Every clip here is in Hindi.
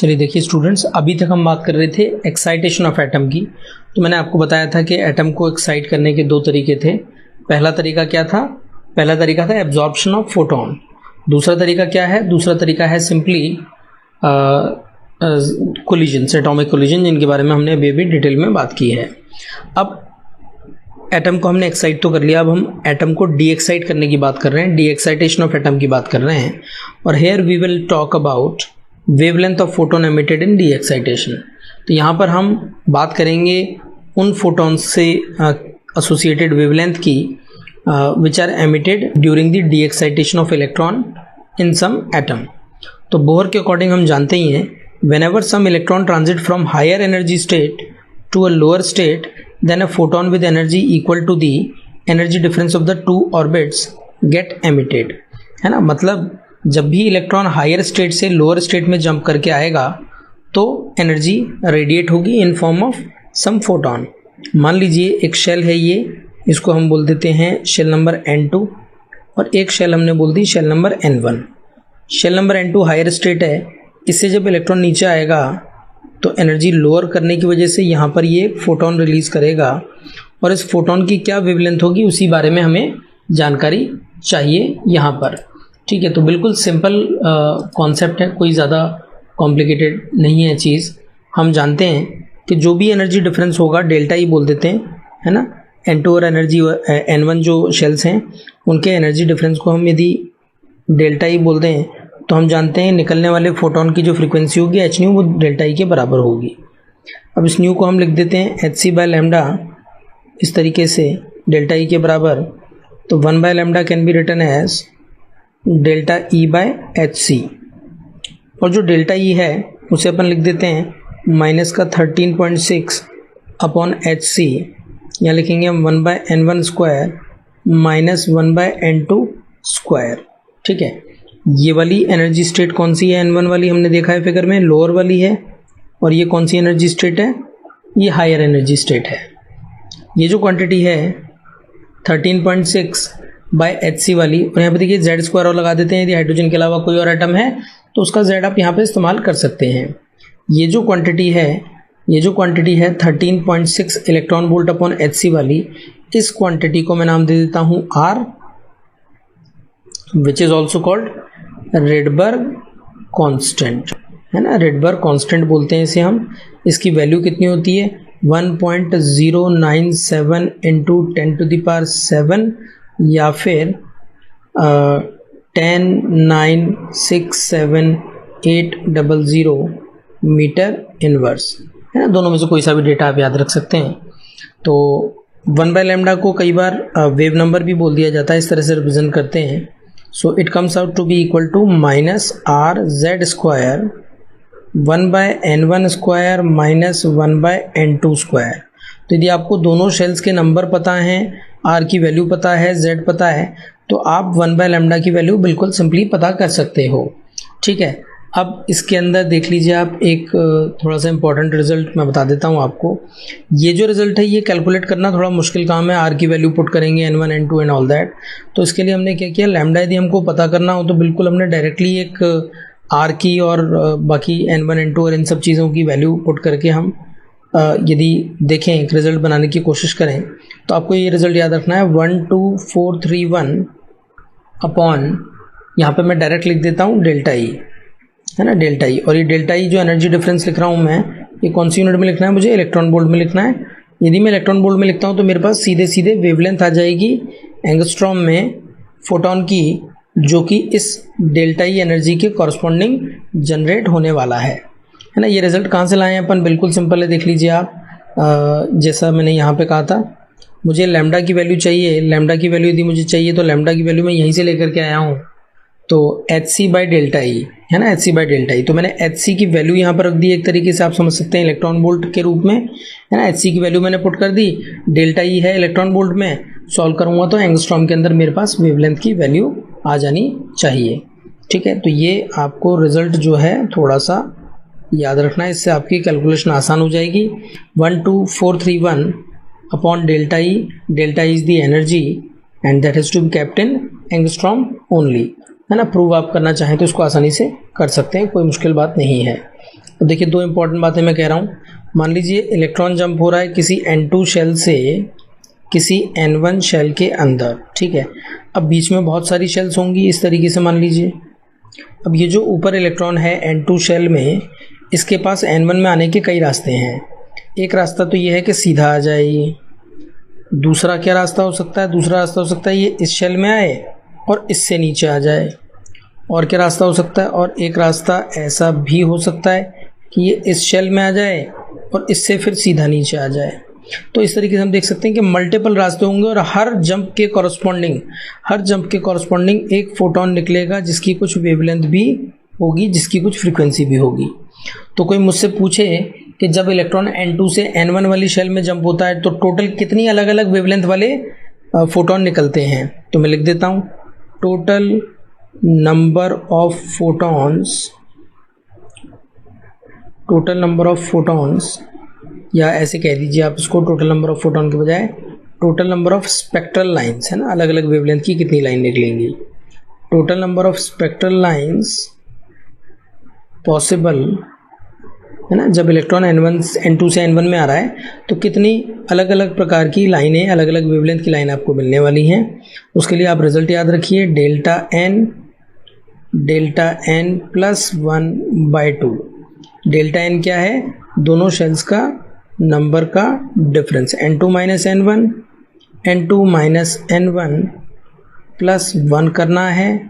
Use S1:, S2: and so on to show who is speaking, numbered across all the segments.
S1: चलिए देखिए स्टूडेंट्स, अभी तक हम बात कर रहे थे एक्साइटेशन ऑफ एटम की। तो मैंने आपको बताया था कि एटम को एक्साइट करने के दो तरीके थे। पहला तरीका क्या था? पहला तरीका था एब्जॉर्प्शन ऑफ फोटोन। दूसरा तरीका क्या है? दूसरा तरीका है सिंपली कोलिजन्स, एटॉमिक कोलिजन, जिनके बारे में हमने अभी डिटेल में बात की है। अब एटम को हमने एक्साइट तो कर लिया, अब हम एटम को डी एक्साइट करने की बात कर रहे हैं, डी एक्साइटेशन ऑफ एटम की बात कर रहे हैं। और here we will talk about wavelength of photon emitted in de-excitation. तो यहाँ पर हम बात करेंगे उन फोटोन्स से एसोसिएटेड वेवलेंथ की which are emitted during the de-excitation of electron in some atom. तो बोहर के अकॉर्डिंग हम जानते ही हैं, whenever some electron transit from higher energy state to a lower state, then a photon with energy equal to the energy difference of the two orbits get emitted, है ना। मतलब जब भी इलेक्ट्रॉन हायर स्टेट से लोअर स्टेट में जंप करके आएगा तो एनर्जी रेडिएट होगी in form of some photon. मान लीजिए एक शेल है, ये इसको हम बोल देते हैं शेल नंबर N2 और एक शेल हमने बोल दी shell number N1। Shell number N2 higher state है, इससे जब इलेक्ट्रॉन नीचे आएगा तो एनर्जी लोअर करने की वजह से यहाँ पर ये फोटोन रिलीज करेगा और इस फोटोन की क्या वेवलेंथ होगी उसी बारे में हमें जानकारी चाहिए यहाँ पर। ठीक है, तो बिल्कुल सिंपल कॉन्सेप्ट है, कोई ज़्यादा कॉम्प्लिकेटेड नहीं है चीज़। हम जानते हैं कि जो भी एनर्जी डिफरेंस होगा डेल्टा ई बोल देते हैं, है ना। N2 और एनर्जी N1 जो शेल्स हैं उनके एनर्जी डिफरेंस को हम यदि डेल्टा ई बोलते हैं तो हम जानते हैं निकलने वाले फोटोन की जो फ्रीक्वेंसी होगी h न्यू वो डेल्टा ई के बराबर होगी। अब इस न्यू को हम लिख देते हैं hc बाय लैम्डा, इस तरीके से डेल्टा ई के बराबर। तो 1 by lambda can be written as delta E by hc, और जो डेल्टा ई है उसे अपन लिख देते हैं माइनस का 13.6 अपॉन hc, यहाँ लिखेंगे हम 1 by N1 square minus 1 by N2 square. ठीक है, ये वाली एनर्जी स्टेट कौन सी है? N1 वाली हमने देखा है फिगर में, लोअर वाली है। और ये कौन सी एनर्जी स्टेट है? ये हायर एनर्जी स्टेट है। ये जो क्वांटिटी है 13.6 बाय hc वाली, और यहाँ पे देखिए जेड स्क्वायर और लगा देते हैं, यदि हाइड्रोजन के अलावा कोई और एटम है तो उसका जेड आप यहाँ पे इस्तेमाल कर सकते हैं। ये जो क्वांटिटी है 13.6 इलेक्ट्रॉन वोल्ट अपॉन hc वाली, इस क्वांटिटी को मैं नाम दे देता हूँ R, which is also called Rydberg constant, है ना। रेडबर्ग कांस्टेंट बोलते हैं इसे हम। इसकी वैल्यू कितनी होती है? 1.097 इंटू 10⁻⁷ या फिर 10,967,800 मीटर इनवर्स, है ना। दोनों में से कोई सा भी डेटा आप याद रख सकते हैं। तो 1 बाय लैम्डा को कई बार वेव नंबर भी बोल दिया जाता है, इस तरह से रिप्रेजेंट करते हैं। So it comes out to be equal to minus R Z square 1 by N1 square minus 1 by N2 square. तो यदि आपको दोनों शेल्स के नंबर पता हैं, आर की वैल्यू पता है, जेड पता है, तो आप 1 बाय लैम्डा की वैल्यू बिल्कुल सिंपली पता कर सकते हो। ठीक है, अब इसके अंदर देख लीजिए आप, एक थोड़ा सा इंपॉर्टेंट रिजल्ट मैं बता देता हूँ आपको। ये जो रिजल्ट है ये कैलकुलेट करना थोड़ा मुश्किल काम है। आर की वैल्यू पुट करेंगे N1 N2 and all that. तो इसके लिए हमने क्या किया, लैम्डा यदि हमको पता करना हो तो बिल्कुल हमने डायरेक्टली एक आर की और बाकी N1 N2 और इन सब चीज़ों की वैल्यू पुट करके हम यदि देखें एक रिजल्ट बनाने की कोशिश करें तो आपको ये रिजल्ट याद रखना है 12431 अपॉन, यहाँ पे मैं डायरेक्ट लिख देता हूँ डेल्टा ई, है ना, डेल्टा ई। और ये डेल्टा ई जो एनर्जी डिफरेंस लिख रहा हूँ मैं, ये कौन सी यूनिट में लिखना है? मुझे इलेक्ट्रॉन वोल्ट में लिखना है। यदि मैं इलेक्ट्रॉन वोल्ट में लिखता हूँ तो मेरे पास सीधे सीधे वेवलेंथ आ जाएगी एंगस्ट्रॉम में फोटोन की, जो कि इस डेल्टा ई एनर्जी के कॉरस्पॉन्डिंग जनरेट होने वाला है ना। ये रिजल्ट कहाँ से लाए हैं अपन? बिल्कुल सिंपल है, देख लीजिए आप। जैसा मैंने यहाँ पे कहा था, मुझे लैम्डा की वैल्यू चाहिए। लैम्डा की वैल्यू यदि मुझे चाहिए तो लैम्डा की वैल्यू मैं यहीं से लेकर के आया हूँ, तो hc बाई डेल्टा ई, है ना, hc बाई डेल्टा ई। तो मैंने hc की वैल्यू यहाँ पर रख दी, एक तरीके से आप समझ सकते हैं इलेक्ट्रॉन वोल्ट के रूप में, है ना। hc की वैल्यू मैंने पुट कर दी, डेल्टा ई है इलेक्ट्रॉन वोल्ट में। सॉल्व करूँगा तो एंगस्ट्रॉम के अंदर मेरे पास वेवलेंथ की वैल्यू आ जानी चाहिए। ठीक है, तो ये आपको रिजल्ट जो है थोड़ा सा याद रखना है, इससे आपकी कैलकुलेशन आसान हो जाएगी। 12431 upon delta E is the energy and that is to be kept in angstrom only, है ना। प्रूव आप करना चाहें तो इसको आसानी से कर सकते हैं, कोई मुश्किल बात नहीं है। तो देखिए दो इंपॉर्टेंट बातें मैं कह रहा हूँ। मान लीजिए इलेक्ट्रॉन जंप हो रहा है किसी N2 शेल से किसी N1 शेल के अंदर, ठीक है। अब बीच में बहुत सारी शेल्स होंगी इस तरीके से मान लीजिए। अब ये जो ऊपर इलेक्ट्रॉन है N2 शेल में, इसके पास N1 में आने के कई रास्ते हैं। एक रास्ता तो ये है कि सीधा आ जाए ये। दूसरा क्या रास्ता हो सकता है? दूसरा रास्ता हो सकता है ये इस शेल में आए और इससे नीचे आ जाए। और क्या रास्ता हो सकता है? और एक रास्ता ऐसा भी हो सकता है कि ये इस शेल में आ जाए और इससे फिर सीधा नीचे आ जाए। तो इस तरीके से हम देख सकते हैं कि मल्टीपल रास्ते होंगे और हर जंप के कॉरस्पॉन्डिंग एक फोटोन निकलेगा जिसकी कुछ वेवलेंथ भी होगी, जिसकी कुछ फ्रीक्वेंसी भी होगी। तो कोई मुझसे पूछे कि जब इलेक्ट्रॉन N2 से N1 वाली शेल में जंप होता है तो टोटल कितनी अलग अलग वेवलेंथ वाले फोटोन निकलते हैं, तो मैं लिख देता हूँ टोटल नंबर ऑफ फोटॉन्स, या ऐसे कह दीजिए आप इसको, टोटल नंबर ऑफ फोटॉन के बजाय total number of spectral lines, है ना, अलग अलग वेवलेंथ की कितनी लाइन निकलेंगी। Total number of spectral lines possible, है ना, जब इलेक्ट्रॉन N2 से N1 में आ रहा है तो कितनी अलग अलग प्रकार की लाइनें, अलग अलग वेवलेंथ की लाइन आपको मिलने वाली हैं। उसके लिए आप रिजल्ट याद रखिए, delta n plus 1/2। Delta n क्या है? दोनों शेल्स का नंबर का difference, N2 minus N1 plus 1 करना है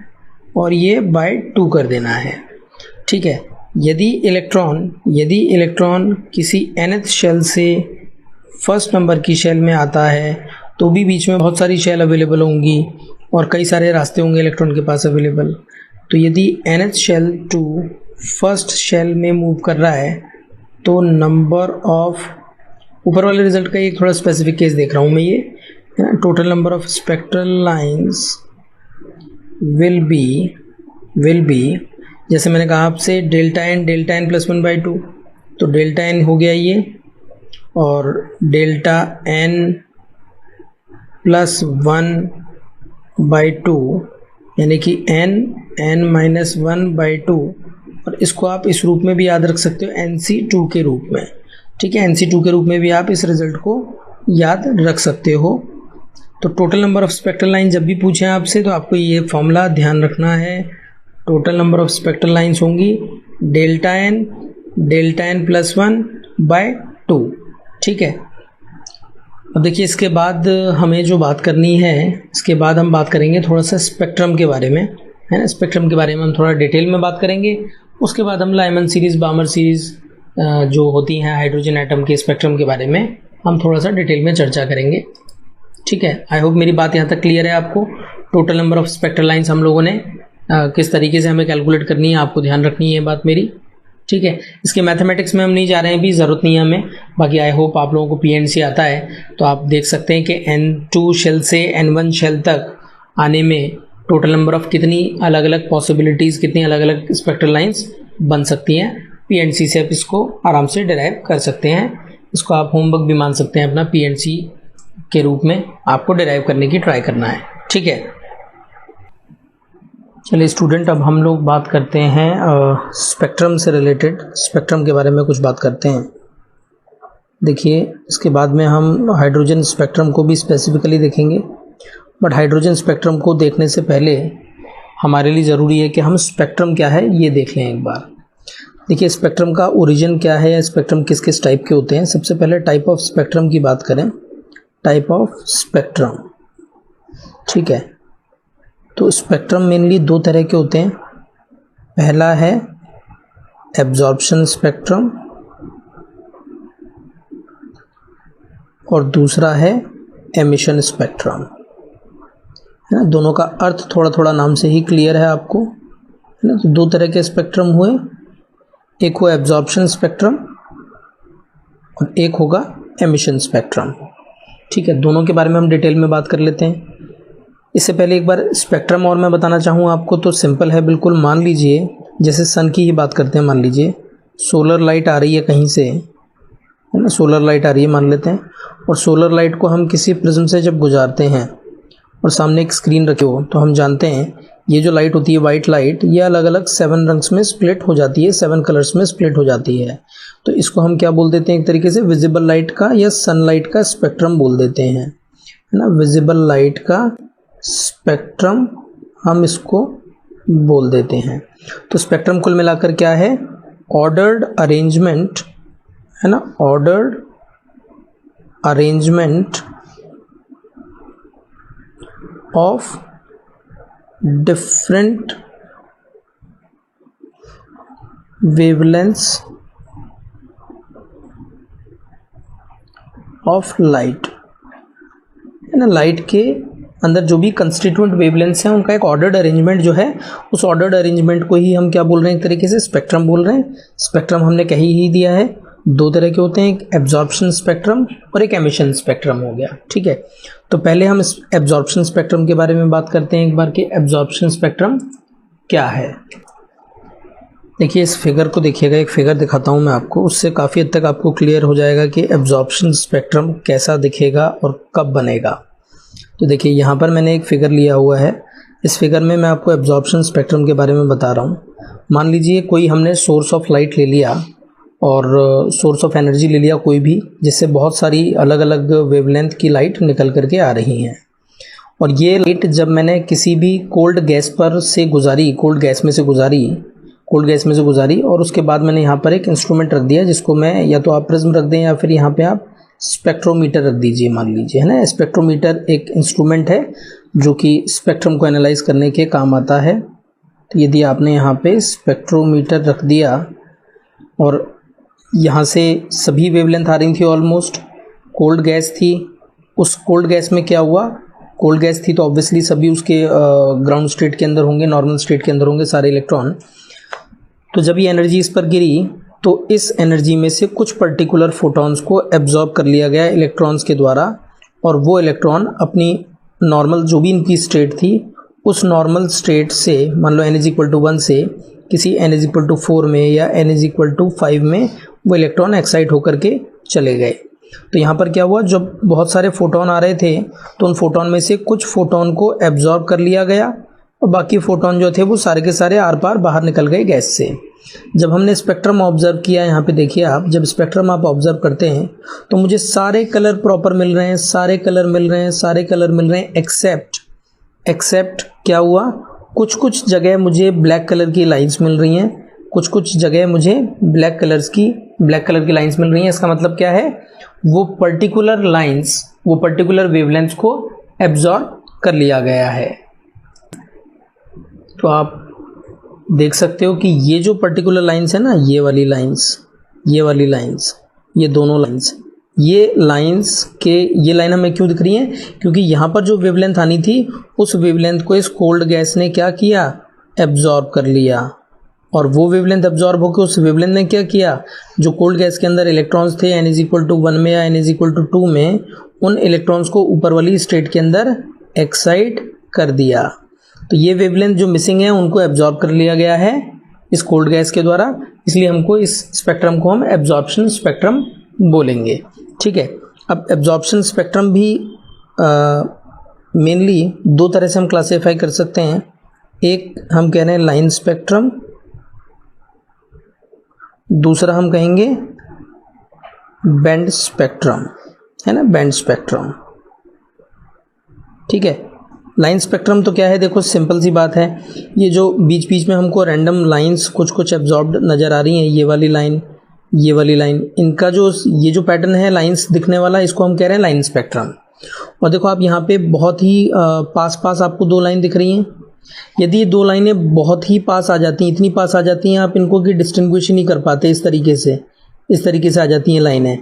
S1: और ये बाय 2 कर देना है, ठीक है। यदि इलेक्ट्रॉन किसी nth शेल से फर्स्ट नंबर की शेल में आता है तो भी बीच में बहुत सारी शेल अवेलेबल होंगी और कई सारे रास्ते होंगे इलेक्ट्रॉन के पास अवेलेबल। तो यदि nth shell to first shell में मूव कर रहा है तो नंबर ऑफ, ऊपर वाले रिजल्ट का एक थोड़ा स्पेसिफिक केस देख रहा हूँ मैं, ये total number of spectral lines will be, जैसे मैंने कहा आपसे डेल्टा n प्लस 1/2, तो डेल्टा n हो गया ये, और डेल्टा n प्लस 1/2 यानी कि n माइनस 1/2, और इसको आप इस रूप में भी याद रख सकते हो NC2 के रूप में, ठीक है। NC2 के रूप में भी आप इस रिजल्ट को याद रख सकते हो। तो total number of spectral line जब भी पूछें आपसे तो आपको ये फॉर्मूला ध्यान रखना है। Total number of spectral lines होंगी डेल्टा n प्लस 1/2, ठीक है। अब देखिए इसके बाद हमें जो बात करनी है, इसके बाद हम बात करेंगे थोड़ा सा स्पेक्ट्रम के बारे में, है ना। स्पेक्ट्रम के बारे में हम थोड़ा डिटेल में बात करेंगे। उसके बाद हम लाइमन सीरीज़, बामर सीरीज़ जो होती हैं हाइड्रोजन एटम के स्पेक्ट्रम के बारे में हम थोड़ा सा डिटेल में चर्चा करेंगे, ठीक है। आई होप मेरी बात यहाँ तक क्लियर है आपको। Total number of spectral lines हम लोगों ने किस तरीके से हमें कैलकुलेट करनी है, आपको ध्यान रखनी है बात मेरी, ठीक है। इसके मैथमेटिक्स में हम नहीं जा रहे हैं, भी ज़रूरत नहीं है हमें। बाकी आई होप आप लोगों को PNC आता है तो आप देख सकते हैं कि N2 शेल से N1 शेल तक आने में टोटल नंबर ऑफ कितनी अलग अलग पॉसिबिलिटीज़, कितनी अलग अलग स्पेक्ट्रल लाइंस बन सकती हैं। PNC से आप इसको आराम से डिराइव कर सकते हैं। इसको आप होमवर्क भी मान सकते हैं अपना, PNC के रूप में आपको डिराइव करने की ट्राई करना है, ठीक है। चलिए स्टूडेंट, अब हम लोग बात करते हैं स्पेक्ट्रम से रिलेटेड, स्पेक्ट्रम के बारे में कुछ बात करते हैं। देखिए इसके बाद में हम हाइड्रोजन स्पेक्ट्रम को भी स्पेसिफिकली देखेंगे, बट हाइड्रोजन स्पेक्ट्रम को देखने से पहले हमारे लिए ज़रूरी है कि हम स्पेक्ट्रम क्या है ये देख लें एक बार। देखिए स्पेक्ट्रम का ओरिजिन क्या है या स्पेक्ट्रम किस किस टाइप के होते हैं। सबसे पहले टाइप ऑफ स्पेक्ट्रम की बात करें, टाइप ऑफ स्पेक्ट्रम, ठीक है। तो स्पेक्ट्रम मेनली दो तरह के होते हैं। पहला है एब्जॉर्प्शन स्पेक्ट्रम और दूसरा है एमिशन स्पेक्ट्रम, है ना। दोनों का अर्थ थोड़ा थोड़ा नाम से ही क्लियर है आपको, है ना। तो दो तरह के स्पेक्ट्रम हुए, एक हुआ एब्जॉर्प्शन स्पेक्ट्रम और एक होगा एमिशन स्पेक्ट्रम, ठीक है। दोनों के बारे में हम डिटेल में बात कर लेते हैं। इससे पहले एक बार स्पेक्ट्रम और मैं बताना चाहूँ आपको, तो सिंपल है बिल्कुल। मान लीजिए जैसे सन की ही बात करते हैं, मान लीजिए सोलर लाइट आ रही है कहीं से, है ना, सोलर लाइट आ रही है मान लेते हैं, और सोलर लाइट को हम किसी प्रिज्म से जब गुजारते हैं और सामने एक स्क्रीन रखी हो तो हम जानते हैं ये जो लाइट होती है वाइट लाइट, ये अलग अलग 7 रंग्स में स्प्लिट हो जाती है, 7 कलर्स में स्प्लिट हो जाती है। तो इसको हम क्या बोल देते हैं, एक तरीके से विजिबल लाइट का या सनलाइट का स्पेक्ट्रम बोल देते हैं, है ना। विजिबल लाइट का स्पेक्ट्रम हम इसको बोल देते हैं। तो स्पेक्ट्रम कुल मिलाकर क्या है, ऑर्डर्ड अरेंजमेंट, है ना, ordered arrangement of different wavelengths of light, है ना। लाइट के अंदर जो भी कंस्टिट्यूएंट वेवलेंथ्स हैं उनका एक ऑर्डर्ड अरेंजमेंट जो है, उस ऑर्डर्ड अरेंजमेंट को ही हम क्या बोल रहे हैं, एक तरीके से स्पेक्ट्रम बोल रहे हैं। स्पेक्ट्रम हमने कहीं ही दिया है, 2 तरह के होते हैं, एक एब्जॉर्प्शन स्पेक्ट्रम और एक एमिशन स्पेक्ट्रम हो गया, ठीक है। तो पहले हम इस एब्जॉर्प्शन स्पेक्ट्रम के बारे में बात करते हैं एक बार कि एब्जॉर्प्शन स्पेक्ट्रम क्या है। देखिए इस फिगर को देखिएगा, एक फिगर दिखाता हूँ मैं आपको, उससे काफ़ी हद तक आपको क्लियर हो जाएगा कि एब्जॉर्प्शन स्पेक्ट्रम कैसा दिखेगा और कब बनेगा। तो देखिए यहाँ पर मैंने एक फिगर लिया हुआ है, इस फिगर में मैं आपको एब्जॉर्प्शन स्पेक्ट्रम के बारे में बता रहा हूँ। मान लीजिए कोई हमने सोर्स ऑफ लाइट ले लिया और सोर्स ऑफ एनर्जी ले लिया कोई भी, जिससे बहुत सारी अलग अलग वेवलेंथ की लाइट निकल करके आ रही हैं। और ये लाइट जब मैंने किसी भी कोल्ड गैस पर से गुजारी, कोल्ड गैस में से गुजारी और उसके बाद मैंने यहाँ पर एक इंस्ट्रूमेंट रख दिया, जिसको मैं, या तो आप प्रिज्म रख दें या फिर यहाँ पे आप स्पेक्ट्रोमीटर रख दीजिए, मान लीजिए, है ना। स्पेक्ट्रोमीटर एक इंस्ट्रूमेंट है जो कि स्पेक्ट्रम को एनालाइज करने के काम आता है। तो यदि आपने यहाँ पे स्पेक्ट्रोमीटर रख दिया और यहाँ से सभी वेवलेंथ आ रही थी, ऑलमोस्ट कोल्ड गैस थी, उस कोल्ड गैस में क्या हुआ, कोल्ड गैस थी तो ऑब्वियसली सभी उसके ग्राउंड स्टेट के अंदर होंगे, नॉर्मल स्टेट के अंदर होंगे सारे इलेक्ट्रॉन। तो जब ये एनर्जी इस पर गिरी तो इस एनर्जी में से कुछ पर्टिकुलर फोटॉन्स को एब्जॉर्ब कर लिया गया इलेक्ट्रॉन्स के द्वारा, और वो इलेक्ट्रॉन अपनी नॉर्मल जो भी इनकी स्टेट थी उस नॉर्मल स्टेट से, मान लो n=1 से किसी n=4 में या n=5 में वो इलेक्ट्रॉन एक्साइट होकर के चले गए। तो यहाँ पर क्या हुआ, जब बहुत सारे फोटोन आ रहे थे तो उन फोटोन में से कुछ फोटोन को एब्जॉर्ब कर लिया गया और बाकी फोटोन जो थे वो सारे के सारे आर पार बाहर निकल गए गैस से। जब हमने स्पेक्ट्रम ऑब्जर्व किया, यहाँ पे देखिए आप, जब स्पेक्ट्रम आप ऑब्जर्व करते हैं तो मुझे सारे कलर प्रॉपर मिल रहे हैं, सारे कलर मिल रहे हैं, एक्सेप्ट क्या हुआ, कुछ जगह मुझे ब्लैक कलर की लाइंस मिल रही हैं, कुछ जगह मुझे ब्लैक कलर की लाइंस मिल रही हैं। इसका मतलब क्या है, वो पर्टिकुलर लाइंस, वो पर्टिकुलर वेवलेंथ को एब्जॉर्ब कर लिया गया है। तो आप देख सकते हो कि ये जो पर्टिकुलर लाइंस है ना, ये वाली लाइंस, ये दोनों लाइंस, ये लाइन हमें क्यों दिख रही है, क्योंकि यहाँ पर जो वेवलेंथ आनी थी उस वेवलेंथ को इस कोल्ड गैस ने क्या किया, एब्जॉर्ब कर लिया। और वो वेवलेंथ एब्जॉर्ब होकर उस वेवलेंथ ने क्या किया, जो कोल्ड गैस के अंदर इलेक्ट्रॉन्स थे n=1 में या n=2 में, उन इलेक्ट्रॉन्स को ऊपर वाली स्टेट के अंदर एक्साइट कर दिया। तो ये वेवलेंथ जो मिसिंग है उनको एब्जॉर्ब कर लिया गया है इस कोल्ड गैस के द्वारा, इसलिए हमको इस स्पेक्ट्रम को हम एब्जॉर्प्शन स्पेक्ट्रम बोलेंगे, ठीक है। अब एब्जॉर्प्शन स्पेक्ट्रम भी मेनली 2 तरह से हम क्लासीफाई कर सकते हैं। एक हम कह रहे हैं लाइन स्पेक्ट्रम, दूसरा हम कहेंगे बैंड स्पेक्ट्रम, है ना, बैंड स्पेक्ट्रम, ठीक है। लाइन स्पेक्ट्रम तो क्या है, देखो सिंपल सी बात है, ये जो बीच बीच में हमको रैंडम लाइंस कुछ एब्जॉर्ब्ड नज़र आ रही हैं, ये वाली लाइन, इनका जो ये जो पैटर्न है लाइंस दिखने वाला, इसको हम कह रहे हैं लाइन स्पेक्ट्रम। और देखो आप यहाँ पे बहुत ही पास आपको 2 लाइन दिख रही हैं। यदि ये 2 लाइनें बहुत ही पास आ जाती हैं, इतनी पास आ जाती हैं आप इनको कि डिस्टिंग्विश नहीं कर पाते, इस तरीके से आ जाती हैं लाइनें,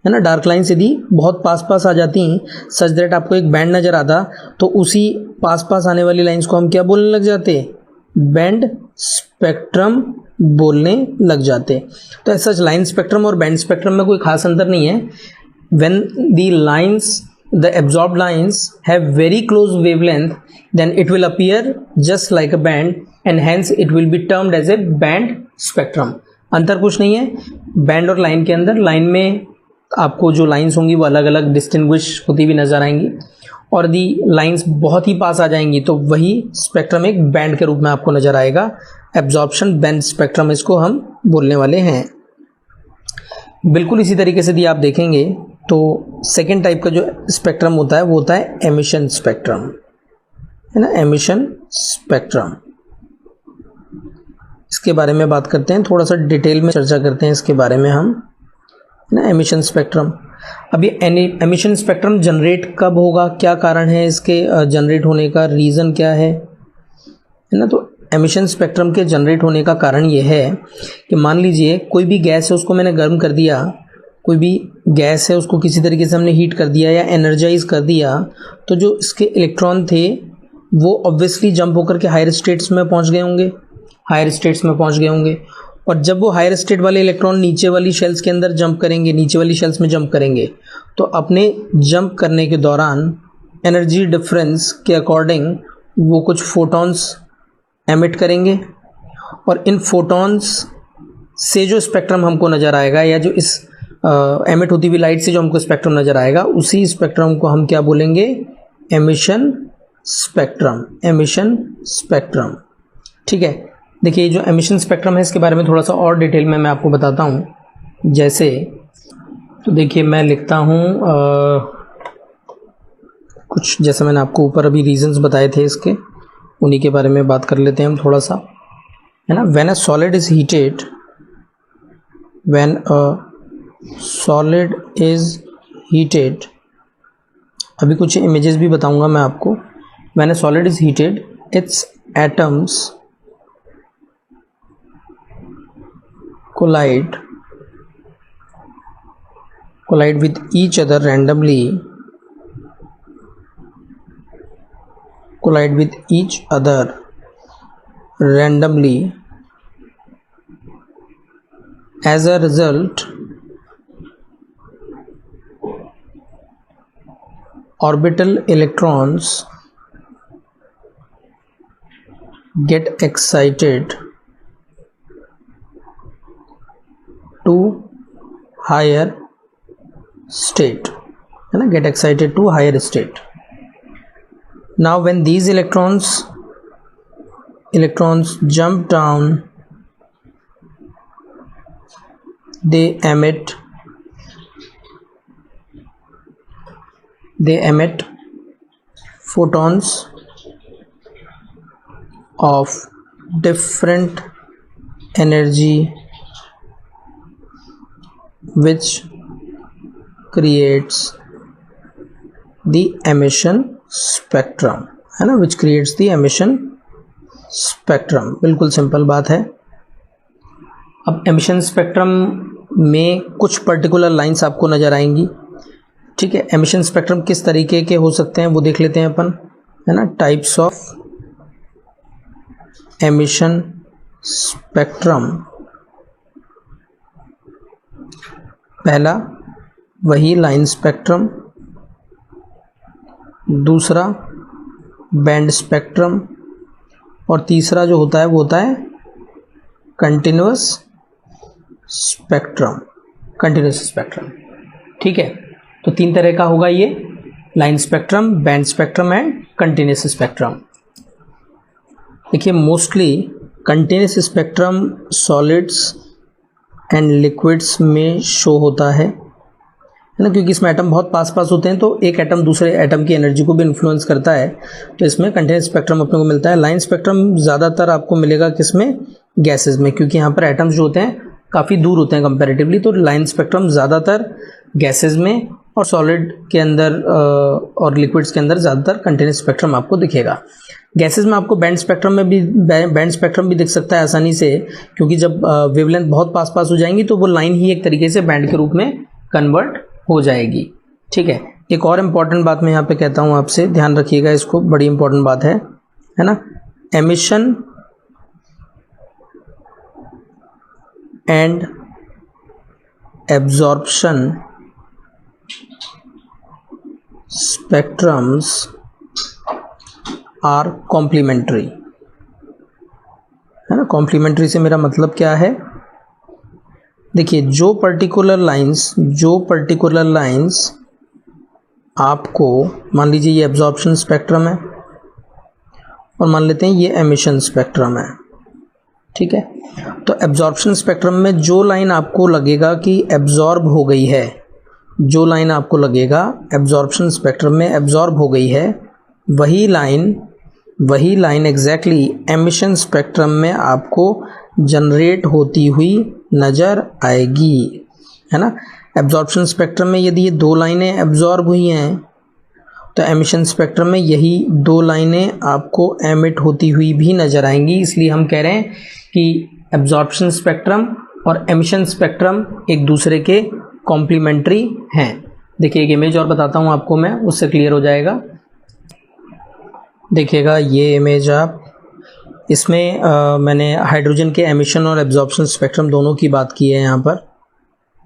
S1: है ना। डार्क लाइन्स यदि बहुत पास आ जाती हैं सच दैट आपको एक बैंड नज़र आता, तो उसी पास आने वाली लाइंस को हम क्या बोलने लग जाते, बैंड स्पेक्ट्रम बोलने लग जाते। तो ऐसा लाइन स्पेक्ट्रम और बैंड स्पेक्ट्रम में कोई खास अंतर नहीं है। When the absorbed lines have very close wavelength, then it will appear just like a band and hence it will be termed as a band spectrum। अंतर कुछ नहीं है बैंड और लाइन के अंदर। लाइन में आपको जो लाइंस होंगी वो अलग अलग डिस्टिंग्विश होती हुई नजर आएंगी, और यदि लाइंस बहुत ही पास आ जाएंगी तो वही स्पेक्ट्रम एक बैंड के रूप में आपको नजर आएगा। एब्जॉर्प्शन बैंड स्पेक्ट्रम इसको हम बोलने वाले हैं। बिल्कुल इसी तरीके से यदि आप देखेंगे तो सेकेंड टाइप का जो स्पेक्ट्रम होता है वो होता है एमिशन स्पेक्ट्रम, है ना, एमिशन स्पेक्ट्रम। इसके बारे में बात करते हैं, थोड़ा सा डिटेल में चर्चा करते हैं इसके बारे में हम, है ना, एमिशन स्पेक्ट्रम। अब ये एमिशन स्पेक्ट्रम जनरेट कब होगा, क्या कारण है इसके जनरेट होने का, रीज़न क्या है ना। तो एमिशन स्पेक्ट्रम के जनरेट होने का कारण ये है कि मान लीजिए कोई भी गैस है उसको मैंने गर्म कर दिया, कोई भी गैस है उसको किसी तरीके से हमने हीट कर दिया या एनर्जाइज कर दिया, तो जो इसके इलेक्ट्रॉन थे वो ऑब्वियसली जंप होकर के हायर स्टेट्स में पहुंच गए होंगे, और जब वो हायर स्टेट वाले इलेक्ट्रॉन नीचे वाली शेल्स के अंदर जंप करेंगे, नीचे वाली शेल्स में जंप करेंगे, तो अपने जंप करने के दौरान एनर्जी डिफरेंस के अकॉर्डिंग वो कुछ फोटॉन्स एमिट करेंगे, और इन फोटॉन्स से जो स्पेक्ट्रम हमको नज़र आएगा, या जो इस एमिट होती हुई लाइट से जो हमको स्पेक्ट्रम नज़र आएगा, उसी स्पेक्ट्रम को हम क्या बोलेंगे, एमिशन स्पेक्ट्रम। ठीक है, देखिए जो एमिशन स्पेक्ट्रम है इसके बारे में थोड़ा सा और डिटेल में मैं आपको बताता हूँ। जैसे तो देखिए मैं लिखता हूँ कुछ, जैसे मैंने आपको ऊपर अभी रीजंस बताए थे इसके, उन्हीं के बारे में बात कर लेते हैं हम थोड़ा सा, है ना। When a solid is heated, अभी कुछ इमेजेस भी बताऊंगा मैं आपको। When a solid is heated, it's atoms collide with each other randomly, as a result orbital electrons get excited to higher state, है ना, get excited to higher state. Now when these electrons jump down, they emit photons of different energy, which creates the emission spectrum, है ना, which creates the emission spectrum। बिल्कुल सिंपल बात है। अब एमिशन स्पेक्ट्रम में कुछ पर्टिकुलर लाइंस आपको नज़र आएंगी। ठीक है, एमिशन स्पेक्ट्रम किस तरीके के हो सकते हैं वो देख लेते हैं अपन, है ना। टाइप्स ऑफ एमिशन स्पेक्ट्रम, पहला वही लाइन स्पेक्ट्रम, दूसरा बैंड स्पेक्ट्रम, और तीसरा जो होता है वो होता है कंटिन्यूअस स्पेक्ट्रम। ठीक है, तो तीन तरह का होगा ये, line spectrum, band spectrum and continuous spectrum. देखिए mostly continuous spectrum solids and liquids में शो होता है ना, क्योंकि इसमें एटम बहुत पास होते हैं, तो एक एटम दूसरे एटम की एनर्जी को भी इन्फ्लुएंस करता है, तो इसमें कंटिन्यूअस स्पेक्ट्रम अपने को मिलता है। लाइन स्पेक्ट्रम ज़्यादातर आपको मिलेगा किसमें, गैसेस में, क्योंकि यहाँ पर एटम्स जो होते हैं काफ़ी दूर होते हैं कंपैरेटिवली, तो लाइन स्पेक्ट्रम ज़्यादातर गैसेस में और सॉलिड के अंदर और लिक्विड्स के अंदर ज़्यादातर कंटिन्यूअस स्पेक्ट्रम आपको दिखेगा। गैसेस में आपको बैंड स्पेक्ट्रम भी दिख सकता है आसानी से, क्योंकि जब वेवलेंथ बहुत पास हो जाएंगी तो वो लाइन ही एक तरीके से बैंड के रूप में कन्वर्ट हो जाएगी। ठीक है, एक और इम्पॉर्टेंट बात मैं यहाँ पे कहता हूँ आपसे, ध्यान रखिएगा इसको, बड़ी इंपॉर्टेंट बात है ना। Emission and absorption spectrums are complementary, है ना। कॉम्प्लीमेंट्री से मेरा मतलब क्या है, देखिए जो पर्टिकुलर लाइंस आपको, मान लीजिए ये एब्जॉर्प्शन स्पेक्ट्रम है और मान लेते हैं ये एमिशन स्पेक्ट्रम है, ठीक है। तो एब्जॉर्प्शन स्पेक्ट्रम में जो लाइन आपको लगेगा कि एब्जॉर्ब हो गई है, जो लाइन आपको लगेगा एब्जॉर्प्शन स्पेक्ट्रम में एब्जॉर्ब हो गई है, वही लाइन एग्जैक्टली एमिशन स्पेक्ट्रम में आपको जनरेट होती हुई नज़र आएगी, है ना। एब्जॉर्प्शन स्पेक्ट्रम में यदि ये दो लाइनें एब्जॉर्ब हुई हैं तो एमिशन स्पेक्ट्रम में यही दो लाइनें आपको एमिट होती हुई भी नज़र आएंगी। इसलिए हम कह रहे हैं कि एब्जॉर्प्शन स्पेक्ट्रम और एमिशन स्पेक्ट्रम एक दूसरे के कॉम्प्लीमेंट्री हैं। देखिए एक इमेज और बताता हूँ आपको मैं, उससे क्लियर हो जाएगा। देखिएगा ये इमेज आप, इसमें मैंने हाइड्रोजन के एमिशन और एब्जॉर्प्शन स्पेक्ट्रम दोनों की बात की है यहाँ पर।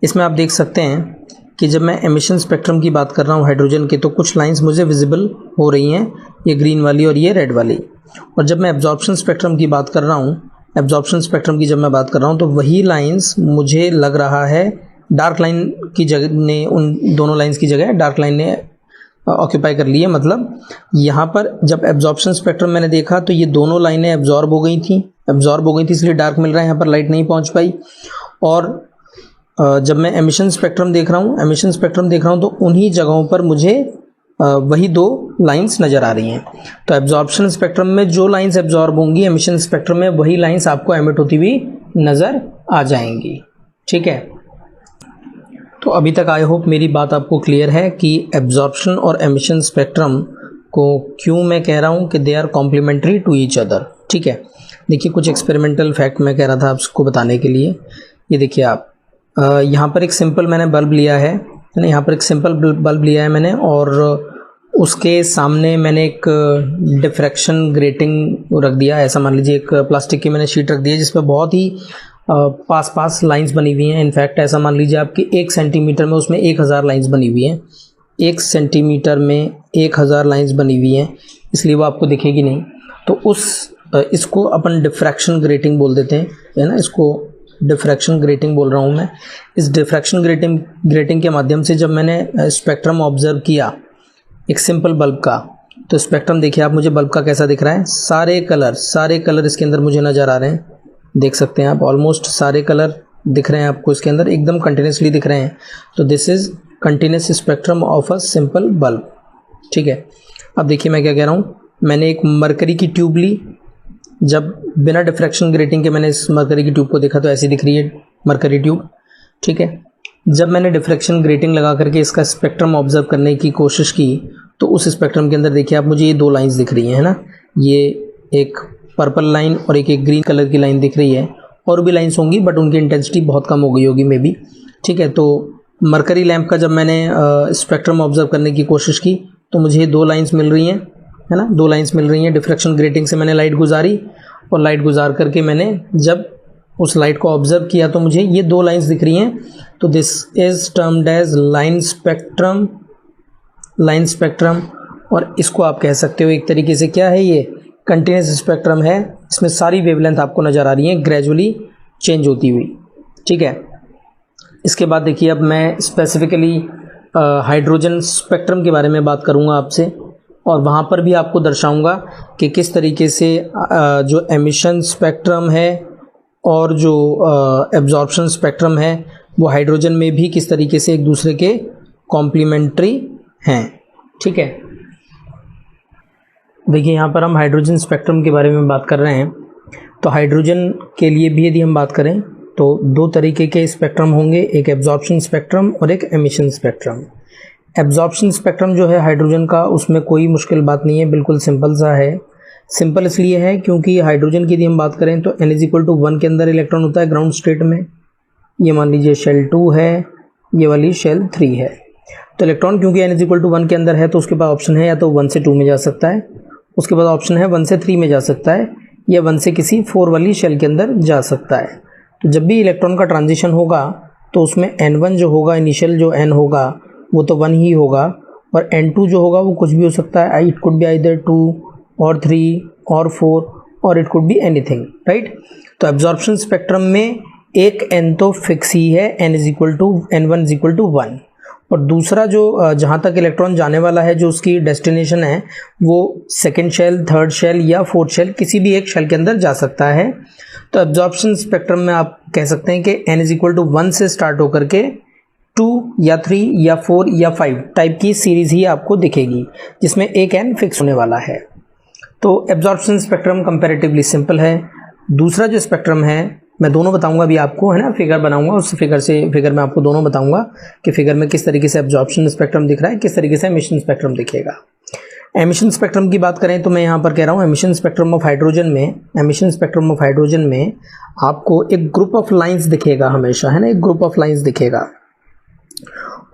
S1: इसमें आप देख सकते हैं कि जब मैं एमिशन स्पेक्ट्रम की बात कर रहा हूँ हाइड्रोजन के, तो कुछ लाइंस मुझे विजिबल हो रही हैं, ये ग्रीन वाली और ये रेड वाली। और जब मैं एब्जॉर्प्शन स्पेक्ट्रम की बात कर रहा हूँ, एब्जॉर्प्शन स्पेक्ट्रम की जब मैं बात कर रहा हूँ, तो वही लाइंस मुझे लग रहा है डार्क लाइन की जगह ने, उन दोनों लाइंस की जगह डार्क लाइन ने ऑक्यूपाई कर ली है। मतलब यहाँ पर जब एब्जॉर्प्शन स्पेक्ट्रम मैंने देखा तो ये दोनों लाइनें एब्जॉर्ब हो गई थी, इसलिए डार्क मिल रहा है, यहाँ पर लाइट नहीं पहुँच पाई। और जब मैं एमिशन स्पेक्ट्रम देख रहा हूँ, तो उन्हीं जगहों पर मुझे वही दो लाइंस नज़र आ रही हैं। तो एब्जॉर्प्शन स्पेक्ट्रम में जो लाइंस एब्जॉर्ब होंगी, एमिशन स्पेक्ट्रम में वही लाइंस आपको एमिट होती हुई नज़र आ जाएंगी, ठीक है। तो अभी तक आई होप मेरी बात आपको क्लियर है कि एब्जॉर्प्शन और एमिशन स्पेक्ट्रम को क्यों मैं कह रहा हूँ कि they are complementary to each other, ठीक है। देखिए कुछ एक्सपेरिमेंटल फैक्ट मैं कह रहा था आपको बताने के लिए। ये देखिए आप, यहाँ पर एक सिंपल मैंने बल्ब लिया है ना, यहाँ पर एक सिंपल बल्ब लिया है मैंने, और उसके सामने मैंने एक डिफ्रैक्शन ग्रेटिंग रख दिया। ऐसा मान लीजिए एक प्लास्टिक की मैंने शीट रख दी है जिसमें बहुत ही पास लाइंस बनी हुई हैं। इनफैक्ट ऐसा मान लीजिए आपकी 1 सेंटीमीटर में उसमें 1000 लाइंस बनी हुई हैं, 1 सेंटीमीटर में 1000 लाइंस बनी हुई हैं, इसलिए वो आपको दिखेगी नहीं। तो इसको अपन डिफ्रैक्शन ग्रेटिंग बोल देते हैं, है ना, इसको डिफ्रैक्शन ग्रेटिंग बोल रहा हूँ मैं। इस डिफ्रैक्शन ग्रेटिंग के माध्यम से जब मैंने स्पेक्ट्रम ऑब्जर्व किया एक सिंपल बल्ब का, तो स्पेक्ट्रम देखिए आप, मुझे बल्ब का कैसा दिख रहा है, सारे कलर इसके अंदर मुझे नज़र आ रहे हैं। देख सकते हैं आप, ऑलमोस्ट सारे कलर दिख रहे हैं आपको इसके अंदर, एकदम कंटिन्यूसली दिख रहे हैं। तो this is continuous spectrum of a simple bulb, ठीक है। अब देखिए मैं क्या कह रहा हूँ, मैंने एक मरकरी की ट्यूब ली, जब बिना डिफ्रैक्शन ग्रेटिंग के मैंने इस मरकरी की ट्यूब को देखा तो ऐसी दिख रही है मरकरी ट्यूब, ठीक है। जब मैंने डिफ्रैक्शन ग्रेटिंग लगा करके इसका स्पेक्ट्रम ऑब्जर्व करने की कोशिश की, तो उस स्पेक्ट्रम के अंदर देखिए आप, मुझे ये दो लाइंस दिख रही हैं, है ना, ये एक पर्पल लाइन और एक ग्रीन कलर की लाइन दिख रही है। और भी लाइंस होंगी बट उनकी इंटेंसिटी बहुत कम हो गई होगी मे बी, ठीक है। तो मरकरी लैंप का जब मैंने स्पेक्ट्रम ऑब्जर्व करने की कोशिश की तो मुझे दो लाइंस मिल रही हैं, है ना, दो लाइंस मिल रही हैं। डिफ्रैक्शन ग्रेटिंग से मैंने लाइट गुजारी और लाइट गुजार करके मैंने जब उस लाइट को ऑब्जर्व किया तो मुझे ये दो लाइंस दिख रही हैं। तो this is termed as line spectrum, और इसको आप कह सकते हो एक तरीके से क्या है, ये कंटिन्यूस स्पेक्ट्रम है। इसमें सारी वेवलेंथ आपको नज़र आ रही है ग्रेजुअली चेंज होती हुई, ठीक है। इसके बाद देखिए अब मैं स्पेसिफिकली हाइड्रोजन स्पेक्ट्रम के बारे में बात करूंगा आपसे, और वहाँ पर भी आपको दर्शाऊंगा कि किस तरीके से जो एमिशन स्पेक्ट्रम है और जो एब्जॉर्प्शन स्पेक्ट्रम है वो हाइड्रोजन में भी किस तरीके से एक दूसरे के कॉम्प्लीमेंट्री हैं, ठीक है। देखिए यहाँ पर हम हाइड्रोजन स्पेक्ट्रम के बारे में बात कर रहे हैं। तो हाइड्रोजन के लिए भी यदि हम बात करें तो दो तरीके के स्पेक्ट्रम होंगे, एक एब्जॉर्प्शन स्पेक्ट्रम और एक एमिशन स्पेक्ट्रम। एब्जॉर्प्शन स्पेक्ट्रम जो है हाइड्रोजन का, उसमें कोई मुश्किल बात नहीं है, बिल्कुल सिंपल सा है। सिंपल इसलिए है क्योंकि हाइड्रोजन की यदि हम बात करें तो n=1 के अंदर इलेक्ट्रॉन होता है ग्राउंड स्टेट में। ये मान लीजिए शेल 2 है, ये वाली शेल 3 है। तो इलेक्ट्रॉन क्योंकि n=1 के अंदर है तो उसके पास ऑप्शन है या तो 1 से 2 में जा सकता है, उसके बाद ऑप्शन है 1 से 3 में जा सकता है, या 1 से किसी 4 वाली शेल के अंदर जा सकता है। तो जब भी इलेक्ट्रॉन का ट्रांजिशन होगा तो उसमें n1 जो होगा, इनिशियल जो n होगा वो तो 1 ही होगा, और n2 जो होगा वो कुछ भी हो सकता है, इट कुड बी आइदर 2 और 3 और 4 और it could be anything, right. तो एब्जॉर्प्शन स्पेक्ट्रम में एक n तो फिक्स ही है, n=n1=1, और दूसरा जो जहाँ तक इलेक्ट्रॉन जाने वाला है, जो उसकी डेस्टिनेशन है, वो सेकेंड शेल, थर्ड शेल या फोर्थ शेल, किसी भी एक शेल के अंदर जा सकता है। तो एब्जॉर्प्शन स्पेक्ट्रम में आप कह सकते हैं कि n = 1 से स्टार्ट होकर के 2 या 3 या 4 या 5 टाइप की सीरीज ही आपको दिखेगी, जिसमें एक n फिक्स होने वाला है। तो एब्जॉर्प्शन स्पेक्ट्रम कंपैरेटिवली सिंपल है। दूसरा जो स्पेक्ट्रम है, मैं दोनों बताऊंगा अभी आपको, है ना, फिगर बनाऊंगा, उस फिगर में आपको दोनों बताऊंगा कि फिगर में किस तरीके से एब्जॉर्प्शन स्पेक्ट्रम दिख रहा है, किस तरीके से एमिशन स्पेक्ट्रम दिखेगा। एमिशन स्पेक्ट्रम की बात करें तो मैं यहाँ पर कह रहा हूँ एमिशन स्पेक्ट्रम ऑफ हाइड्रोजन में आपको एक ग्रुप ऑफ लाइंस दिखेगा हमेशा, है ना, एक ग्रुप ऑफ लाइंस दिखेगा।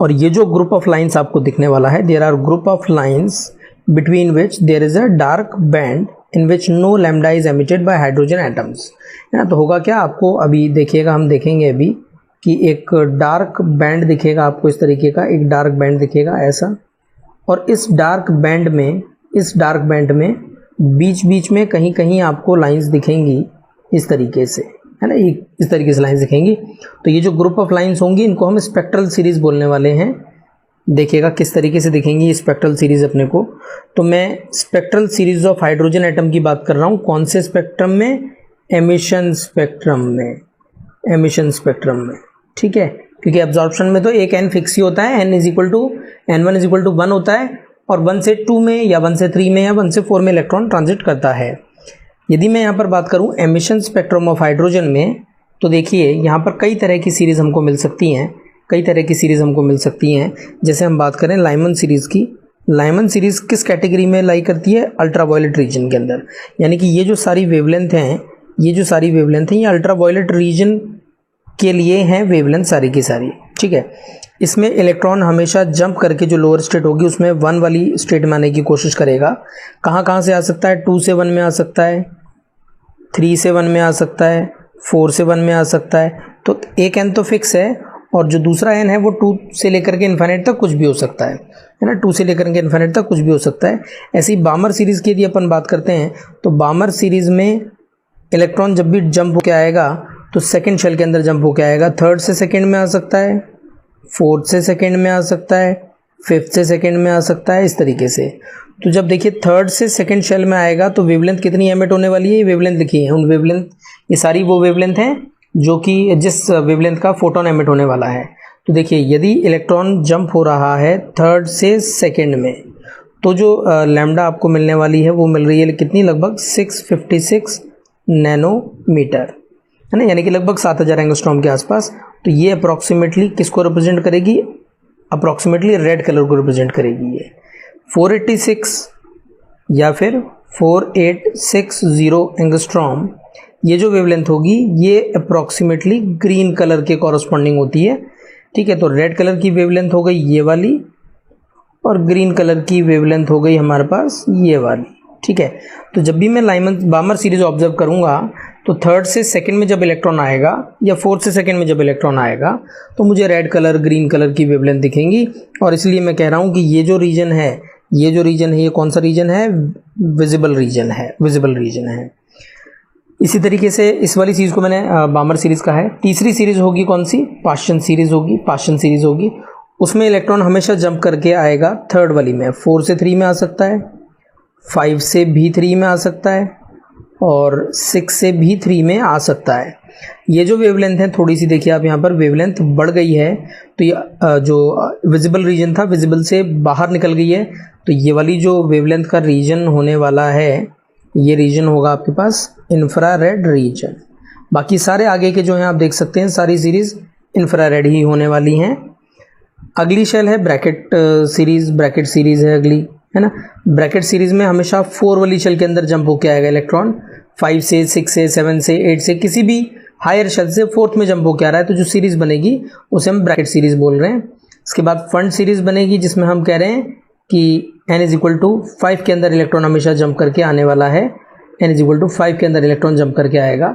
S1: और ये जो ग्रुप ऑफ लाइंस आपको दिखने वाला है, there are group of lines between which there is a dark band in which no lambda is emitted by hydrogen atoms, है ना। तो होगा क्या, आपको अभी देखिएगा, हम देखेंगे अभी कि एक डार्क बैंड दिखेगा आपको, इस तरीके का एक डार्क बैंड दिखेगा ऐसा। और इस डार्क बैंड में बीच बीच में कहीं कहीं आपको लाइंस दिखेंगी इस तरीके से, है ना, इस तरीके से लाइंस दिखेंगी। तो ये जो ग्रुप ऑफ लाइंस होंगी, इनको हम स्पेक्ट्रल सीरीज बोलने वाले हैं। देखिएगा किस तरीके से दिखेंगी स्पेक्ट्रल सीरीज अपने को। तो मैं spectral series of hydrogen atom की बात कर रहा हूँ। कौन से स्पेक्ट्रम में? एमिशन स्पेक्ट्रम में, ठीक है, क्योंकि एब्जॉर्प्शन में तो एक n फिक्स ही होता है, n1 = 1 होता है, और 1 से 2 में या 1 से 3 में या 1 से 4 में इलेक्ट्रॉन ट्रांजिट करता है। यदि मैं यहाँ पर बात करूँ एमिशन स्पेक्ट्रम ऑफ हाइड्रोजन में, तो देखिए यहाँ पर कई तरह की सीरीज़ हमको मिल सकती हैं, जैसे हम बात करें लाइमन सीरीज़ की। लाइमन सीरीज़ किस कैटेगरी में लाई करती है? अल्ट्रावायलेट रीजन के अंदर। यानी कि ये जो सारी वेवलेंथ हैं, ये अल्ट्रावायलेट रीजन के लिए हैं वेवलेंथ सारी की सारी, ठीक है। इसमें इलेक्ट्रॉन हमेशा जंप करके जो लोअर स्टेट होगी उसमें 1 वाली स्टेट में आने की कोशिश करेगा। कहाँ से आ सकता है? 2 से 1 में आ सकता है, 3 से 1 में आ सकता है, 4 से 1 में आ सकता है। तो एक n तो फिक्स है, और जो दूसरा n है वो 2 से लेकर के इन्फिनिट तक कुछ भी हो सकता है ना, 2 से लेकर के इन्फिनिट तक कुछ भी हो सकता है। ऐसी बामर सीरीज़ की यदि अपन बात करते हैं, तो बामर सीरीज़ में इलेक्ट्रॉन जब भी जंप होकर आएगा तो सेकंड शेल के अंदर जंप होकर आएगा। थर्ड से सेकंड में आ सकता है, फोर्थ से सेकंड में आ सकता है, फिफ्थ से सेकंड में आ सकता है, इस तरीके से। तो जब देखिए थर्ड से सेकंड शेल में आएगा तो वेवलेंथ कितनी एमिट होने वाली है? ये वेवलेंथ लिखी है, उन वेवलेंथ, ये सारी वो वेवलेंथ हैं जो कि जिस वेवलेंथ का फोटोन एमिट होने वाला है। तो देखिए यदि इलेक्ट्रॉन जंप हो रहा है थर्ड से सेकंड में, तो जो लैम्डा आपको मिलने वाली है वो मिल रही है कितनी? लगभग 656 नैनोमीटर, है ना, यानी कि लगभग 7000 एंगस्ट्रॉम के आसपास। तो ये अप्रॉक्सीमेटली किसको रिप्रेजेंट करेगी? अप्रॉक्सीमेटली रेड कलर को रिप्रेजेंट करेगी। ये 486 या फिर 4860 एंगस्ट्रॉम, ये जो वेवलेंथ होगी ये अप्रॉक्सीमेटली ग्रीन कलर के कॉरस्पॉन्डिंग होती है, ठीक है। तो रेड कलर की वेवलेंथ हो गई ये वाली, और ग्रीन कलर की वेवलेंथ हो गई हमारे पास ये वाली, ठीक है। तो जब भी मैं बामर सीरीज ऑब्जर्व करूंगा तो थर्ड से सेकंड में जब इलेक्ट्रॉन आएगा या फोर्थ से सेकंड में जब इलेक्ट्रॉन आएगा तो मुझे रेड कलर, ग्रीन कलर की वेवलेंथ दिखेंगी। और इसलिए मैं कह रहा हूं कि ये जो रीजन है ये कौन सा रीजन है? विजिबल रीजन है। इसी तरीके से इस वाली चीज़ को मैंने बामर सीरीज कहा है। तीसरी सीरीज होगी कौन सी? पाश्चन सीरीज होगी। उसमें इलेक्ट्रॉन हमेशा जंप करके आएगा थर्ड वाली में, 4 से 3 में आ सकता है, 5 से भी 3 में आ सकता है, और 6 से भी 3 में आ सकता है। ये जो वेवलेंथ है, थोड़ी सी देखिए आप यहाँ पर वेवलेंथ बढ़ गई है, तो ये जो विजिबल रीजन था विजिबल से बाहर निकल गई है। तो ये वाली जो वेवलेंथ का रीजन होने वाला है, ये रीजन होगा आपके पास इंफ्रारेड रीजन। बाकी सारे आगे के जो हैं आप देख सकते हैं, सारी सीरीज इंफ्रारेड ही होने वाली हैं। अगली शेल है ब्रैकेट सीरीज है अगली, है ना। ब्रैकेट सीरीज में हमेशा 4 वाली शेल के अंदर जंप होके आएगा इलेक्ट्रॉन, 5 से, 6 से, 7 से, 8 से, किसी भी हायर शेल से 4th में जंप होके आ रहा है। तो जो सीरीज बनेगी उसे हम ब्रैकेट सीरीज बोल रहे हैं। इसके बाद फंड सीरीज बनेगी, जिसमें हम कह रहे हैं कि n = 5 के अंदर इलेक्ट्रॉन हमेशा जंप करके आने वाला है, n = 5 के अंदर इलेक्ट्रॉन जंप करके आएगा।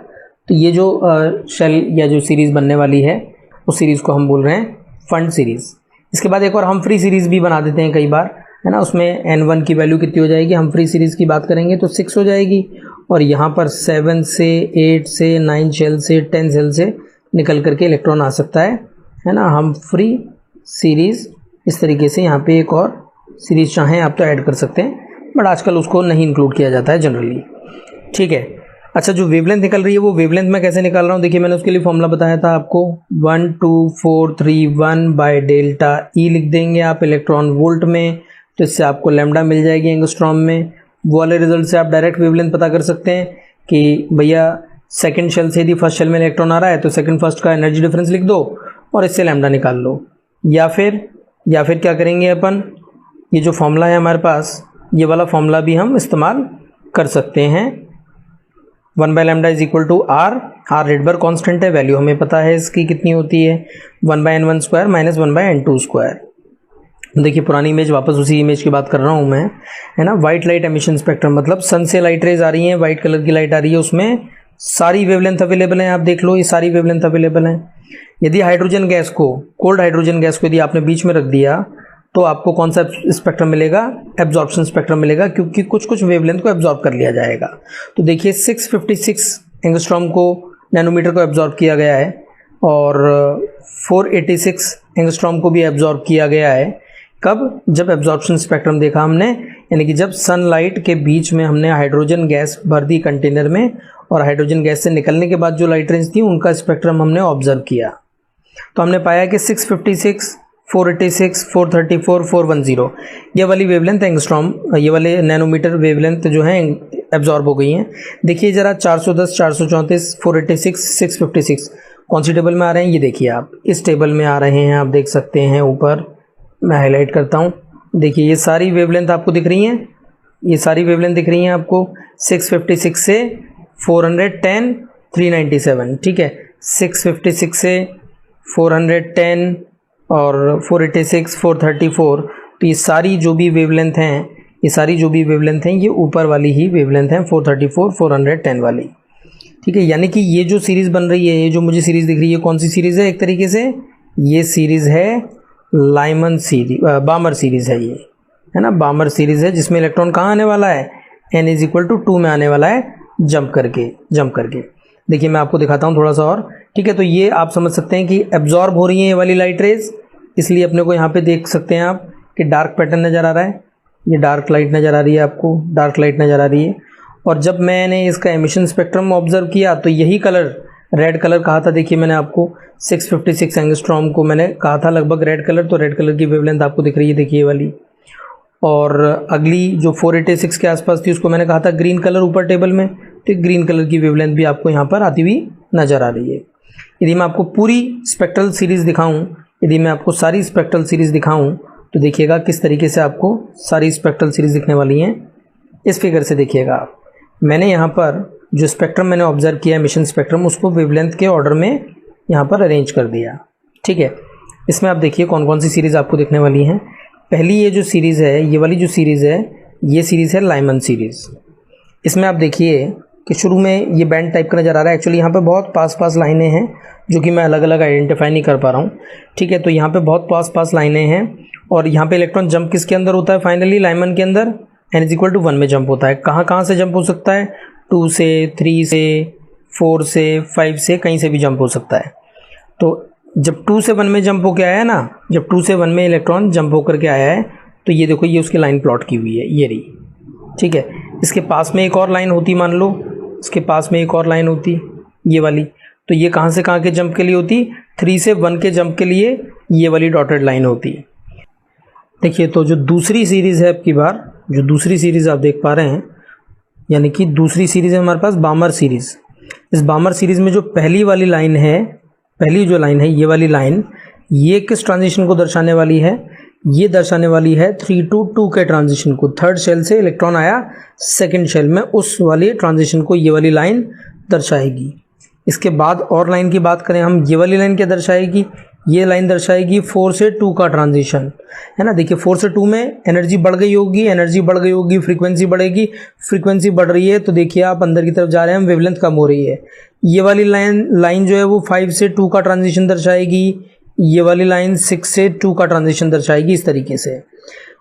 S1: तो ये जो शेल या जो सीरीज बनने वाली है उस सीरीज को हम बोल रहे हैं फंड सीरीज। इसके बाद एक और हम्फ्री सीरीज भी बना देते हैं कई बार, है ना। उसमें n1 की वैल्यू कितनी हो जाएगी? हम्फ्री सीरीज की बात करेंगे तो 6 हो जाएगी, और यहाँ पर 7 से, 8 से, 9 शेल से, 10 शेल से निकल करके इलेक्ट्रॉन आ सकता है ना। हम्फ्री सीरीज इस तरीके से यहाँ पे एक और सीरीज चाहें आप तो ऐड कर सकते हैं, बट आजकल उसको नहीं इंक्लूड किया जाता है जनरली। ठीक है, अच्छा जो वेवलेंथ निकल रही है वो वेवलेंथ मैं कैसे निकाल रहा हूँ, देखिए मैंने उसके लिए फॉर्मूला बताया था आपको, 12431 बाय डेल्टा ई लिख देंगे आप इलेक्ट्रॉन वोल्ट में, तो इससे आपको लैम्डा मिल जाएगी एंगस्ट्रॉम में। वो वाले रिजल्ट से आप डायरेक्ट वेवलेंथ पता कर सकते हैं कि भैया सेकंड शेल से यदि फर्स्ट शेल में इलेक्ट्रॉन आ रहा है तो सेकंड फर्स्ट का एनर्जी डिफरेंस लिख दो और इससे लैम्डा निकाल लो। या फिर क्या करेंगे अपन, ये जो फॉर्मूला है हमारे पास, ये वाला फॉर्मूला भी हम इस्तेमाल कर सकते हैं। 1 by lambda is equal to R Rydberg constant है, वैल्यू हमें पता है इसकी कितनी होती है, 1 by n1 square minus 1 by n2 square. देखिए पुरानी इमेज, वापस उसी इमेज की बात कर रहा हूँ मैं, है ना। वाइट लाइट एमिशन स्पेक्ट्रम, मतलब सन से लाइट रेज आ रही हैं, वाइट कलर की लाइट आ रही है, उसमें सारी वेवलेंथ अवेलेबल हैं। आप देख लो ये सारी वेवलेंथ अवेलेबल हैं। यदि हाइड्रोजन गैस को, कोल्ड हाइड्रोजन गैस को यदि आपने बीच में रख दिया तो आपको कौन सा स्पेक्ट्रम मिलेगा, एब्जॉर्प्शन स्पेक्ट्रम मिलेगा, क्योंकि कुछ कुछ वेवलेंथ को एब्जॉर्ब कर लिया जाएगा। तो देखिए 656 एंगस्ट्रॉम को नैनोमीटर को एब्जॉर्ब किया गया है और 486 एंगस्ट्रॉम को भी एब्जॉर्ब किया गया है। कब, जब एब्जॉर्प्शन स्पेक्ट्रम देखा हमने, यानी कि जब सनलाइट के बीच में हमने हाइड्रोजन गैस भर दी कंटेनर में और हाइड्रोजन गैस से निकलने के बाद जो लाइट रेंज थी उनका स्पेक्ट्रम हमने ऑब्जर्व किया, तो हमने पाया कि 656, 486, 434, 410 ये वाली वेवलेंथ एंगस्ट्रॉम, ये वाले नैनोमीटर वेवलेंथ जो है एब्जॉर्ब हो गई हैं। देखिए जरा 410, 434, 486, 656 कौन सी टेबल में आ रहे हैं, ये देखिए आप इस टेबल में आ रहे हैं, आप देख सकते हैं ऊपर, मैं हाईलाइट करता हूँ। देखिए ये सारी वेवलेंथ आपको दिख रही हैं, ये सारी वेवलेंथ दिख रही हैं आपको 656 से 410, 397, ठीक है, 656 से 410 और 486, 434, तो ये सारी जो भी वेवलेंथ हैं, ये सारी जो भी वेवलेंथ हैं ये ऊपर वाली ही वेवलेंथ हैं, 434, 410 वाली। ठीक है, यानी कि ये जो सीरीज़ बन रही है, ये जो मुझे सीरीज़ दिख रही है, कौन सी सीरीज़ है, एक तरीके से ये सीरीज़ है लाइमन सीरीज, बामर सीरीज़ है ये, है ना, बामर सीरीज़ है, जिसमें इलेक्ट्रॉन कहाँ आने वाला है, n इज इक्वल टू 2 में आने वाला है, जंप करके। देखिए मैं आपको दिखाता हूँ थोड़ा सा और, ठीक है। तो ये आप समझ सकते हैं कि एब्जॉर्ब हो रही है ये वाली लाइट रेज, इसलिए अपने को यहाँ पे देख सकते हैं आप कि डार्क पैटर्न नज़र आ रहा है, ये डार्क लाइट नज़र आ रही है, आपको डार्क लाइट नज़र आ रही है। और जब मैंने इसका एमिशन स्पेक्ट्रम ऑब्जर्व किया तो यही कलर, रेड कलर कहा था, देखिए मैंने आपको 656 एंगस्ट्रॉम को मैंने कहा था लगभग रेड कलर, तो रेड कलर की वेवलेंथ आपको दिख रही है, देखिए ये वाली। और अगली जो 486 के आसपास थी उसको मैंने कहा था ग्रीन कलर ऊपर टेबल में, तो ग्रीन कलर की वेवलेंथ भी आपको यहाँ पर आती हुई नज़र आ रही है। यदि मैं आपको पूरी स्पेक्ट्रल सीरीज़ दिखाऊं, यदि मैं आपको सारी स्पेक्ट्रल सीरीज़ दिखाऊं तो देखिएगा किस तरीके से आपको सारी स्पेक्ट्रल सीरीज़ दिखने वाली हैं। इस फिगर से देखिएगा आप, मैंने यहाँ पर जो स्पेक्ट्रम मैंने ऑब्जर्व किया एमिशन स्पेक्ट्रम, उसको वेवलेंथ के ऑर्डर में यहाँ पर अरेंज कर दिया। ठीक है, इसमें आप देखिए कौन कौन सी सीरीज़ आपको दिखने वाली हैं। पहली ये जो सीरीज़ है, ये वाली जो सीरीज़ है, ये सीरीज़ है लाइमन सीरीज़। इसमें आप देखिए कि शुरू में ये बैंड टाइप का नज़र आ रहा है, एक्चुअली यहाँ पे बहुत पास लाइनें हैं जो कि मैं अलग अलग आइडेंटिफाई नहीं कर पा रहा हूँ। ठीक है, तो यहाँ पे बहुत पास लाइनें हैं और यहाँ पे इलेक्ट्रॉन जंप किसके अंदर होता है, फाइनली लाइमन के अंदर n इज इक्वल टू 1 में जंप होता है। कहाँ से जंप हो सकता है, 2 से, 3 से, 4 से, 5 से, कहीं से भी जंप हो सकता है। तो जब 2 से 1 में जंप होकर आया है ना, जब 2 से 1 में इलेक्ट्रॉन जंप होकर के आया है, तो ये देखो ये उसकी लाइन प्लॉट की हुई है, ये रही। ठीक है, इसके पास में एक और लाइन होती, मान लो इसके पास में एक और लाइन होती, ये वाली, तो ये कहाँ से कहाँ के जंप के लिए होती, 3 से 1 के जंप के लिए ये वाली डॉटेड लाइन होती। देखिए तो जो दूसरी सीरीज़ है, अब की बार जो दूसरी सीरीज़ आप देख पा रहे हैं, यानी कि दूसरी सीरीज़ है हमारे पास बामर सीरीज़। इस बामर सीरीज़ में जो पहली वाली लाइन है, पहली जो लाइन है ये वाली लाइन, ये किस ट्रांजिशन को दर्शाने वाली है, ये दर्शाने वाली है 3 to 2 के ट्रांजिशन को। थर्ड शेल से इलेक्ट्रॉन आया सेकंड शेल में, उस वाली ट्रांजिशन को ये वाली लाइन दर्शाएगी। इसके बाद और लाइन की बात करें हम, ये वाली लाइन क्या दर्शाएगी, ये लाइन दर्शाएगी 4 से 2 का ट्रांजिशन, है ना। देखिए 4 से 2 में एनर्जी बढ़ गई होगी, फ्रीक्वेंसी बढ़ेगी, फ्रीक्वेंसी बढ़ रही है तो देखिए आप अंदर की तरफ जा रहे हैं, वेवलेंथ कम हो रही है। ये वाली लाइन जो है वो 5 से 2 का ट्रांजिशन दर्शाएगी, ये वाली लाइन 6 से 2 का ट्रांजिशन दर्शाएगी, इस तरीके से।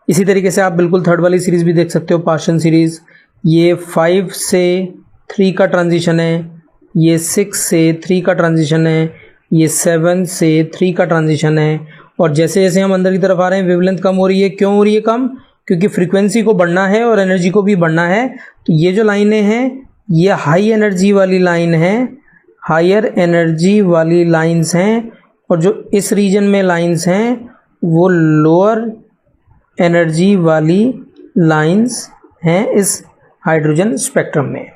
S1: इसी तरीके से आप बिल्कुल थर्ड वाली सीरीज़ भी देख सकते हो, पार्शियल सीरीज़, ये 5 से 3 का ट्रांजिशन है, ये 6 से 3 का ट्रांजिशन है, ये 7 से 3 का ट्रांजिशन है, और जैसे जैसे हम अंदर की तरफ आ रहे हैं वेवलेंथ कम हो रही है। क्यों हो रही है कम? क्योंकि फ्रीक्वेंसी को बढ़ना है और एनर्जी को भी बढ़ना है। तो ये जो लाइनें हैं ये हाई एनर्जी वाली लाइन है, हायर एनर्जी वाली लाइंस हैं, और जो इस रीजन में लाइंस हैं वो लोअर एनर्जी वाली लाइंस हैं इस हाइड्रोजन स्पेक्ट्रम में।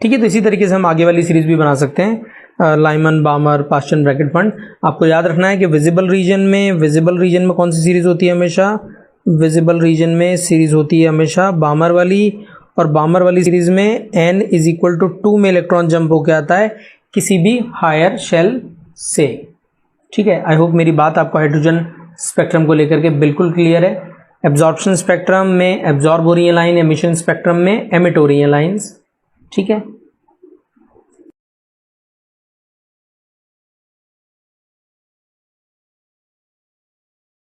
S1: ठीक है, तो इसी तरीके से हम आगे वाली सीरीज भी बना सकते हैं, लाइमन, बामर, पास्चन, ब्रैकेट फंड। आपको याद रखना है कि विजिबल रीजन में कौन सी सीरीज होती है हमेशा? विजिबल रीजन में सीरीज होती है हमेशा बामर वाली, और बामर वाली सीरीज में n इज इक्वल टू 2 में इलेक्ट्रॉन जंप होकर आता है किसी भी हायर शेल से। ठीक है, आई होप मेरी बात आपको हाइड्रोजन स्पेक्ट्रम को लेकर के बिल्कुल क्लियर है। एब्जॉर्प्शन स्पेक्ट्रम में एब्जॉर्ब हो रही है लाइन, एमिशन स्पेक्ट्रम में एमिट हो रही है लाइन्स। ठीक है।